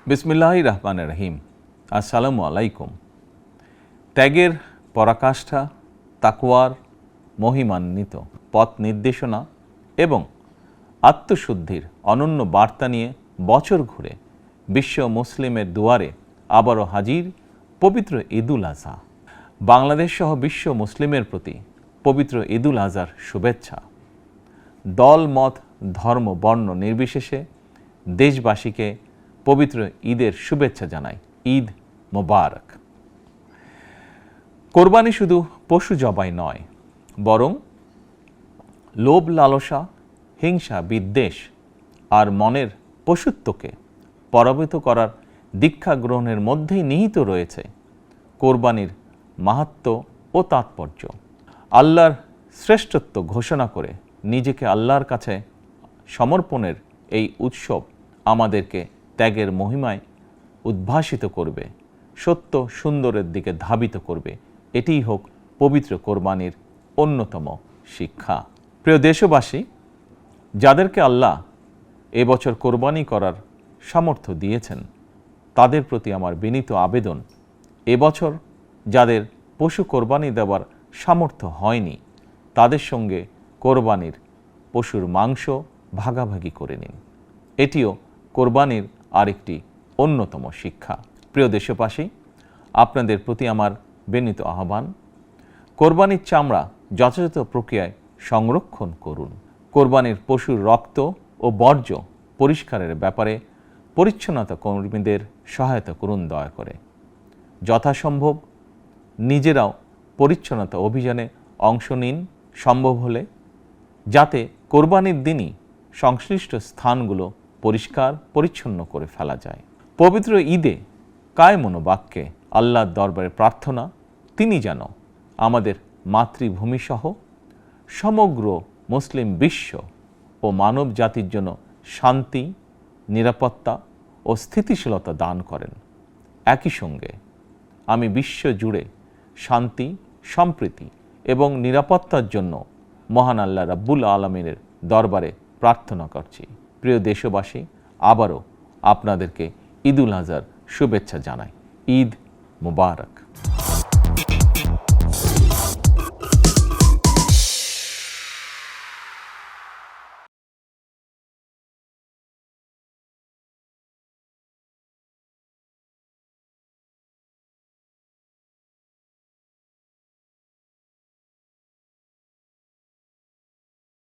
বিসমিল্লাহির রহমানির রহিম। আসসালামু আলাইকুম। ত্যাগের পরাকাষ্ঠা, তাকওয়ার মহিমান্বিত পথ নির্দেশনা এবং আত্মশুদ্ধির অনন্য বার্তা নিয়ে বছর ঘুরে বিশ্ব মুসলিমের দুয়ারে আবারও হাজির পবিত্র ঈদুল আজহা। বাংলাদেশ সহ বিশ্ব মুসলিমের প্রতি পবিত্র ঈদুল আজহার শুভেচ্ছা। দল, মত, ধর্ম, বর্ণ নির্বিশেষে দেশবাসীকে পবিত্র ঈদের শুভেচ্ছা জানাই। ঈদ মোবারক। কোরবানি শুধু পশু জবাই নয়, বরং লোভ, লালসা, হিংসা, বিদ্বেষ আর মনের পশুত্বকে পরাভূত করার দীক্ষা গ্রহণের মধ্যেই নিহিত রয়েছে কোরবানির মাহাত্ম্য ও তাৎপর্য। আল্লাহর শ্রেষ্ঠত্ব ঘোষণা করে নিজেকে আল্লাহর কাছে সমর্পণের এই উৎসব আমাদেরকে ত্যাগের মহিমায় উদ্ভাসিত করবে, সত্য সুন্দরের দিকে ধাবিত করবে। এটিই হোক পবিত্র কোরবানির অন্যতম শিক্ষা। প্রিয় দেশবাসী, যাদেরকে আল্লাহ এবছর কোরবানি করার সামর্থ্য দিয়েছেন, তাদের প্রতি আমার বিনীত আবেদন, এবছর যাদের পশু কোরবানি দেওয়ার সামর্থ্য হয়নি, তাদের সঙ্গে কোরবানির পশুর মাংস ভাগাভাগি করে নিন। এটিও কোরবানির আরেকটি অন্যতম শিক্ষা। প্রিয় দেশবাসী, আপনাদের প্রতি আমার বিনীত আহ্বান, কোরবানির চামড়া যথাযথ প্রক্রিয়ায় সংরক্ষণ করুন। কোরবানির পশুর রক্ত ও বর্জ্য পরিষ্কারের ব্যাপারে পরিচ্ছন্নতা কর্মীদের সহায়তা করুন দয়া করে। যথাসম্ভব নিজেরাও পরিচ্ছন্নতা অভিযানে অংশ নিন সম্ভব হলে, যাতে কোরবানির দিনই সংশ্লিষ্ট স্থানগুলো পরিষ্কার পরিচ্ছন্ন করে ফেলা যায়। পবিত্র ঈদে কায় মনোবাক্যে আল্লাহর দরবারে প্রার্থনা, তিনি যেন আমাদের মাতৃভূমিসহ সমগ্র মুসলিম বিশ্ব ও মানব জাতির জন্য শান্তি, নিরাপত্তা ও স্থিতিশীলতা দান করেন। একই সঙ্গে আমি বিশ্ব জুড়ে শান্তি, সম্প্রীতি এবং নিরাপত্তার জন্য মহান আল্লাহ রাব্বুল আলামিনের দরবারে প্রার্থনা করছি। প্রিয় দেশবাসী, আবারও আপনাদেরকে ঈদুল আজহার শুভেচ্ছা জানাই। ঈদ মোবারক।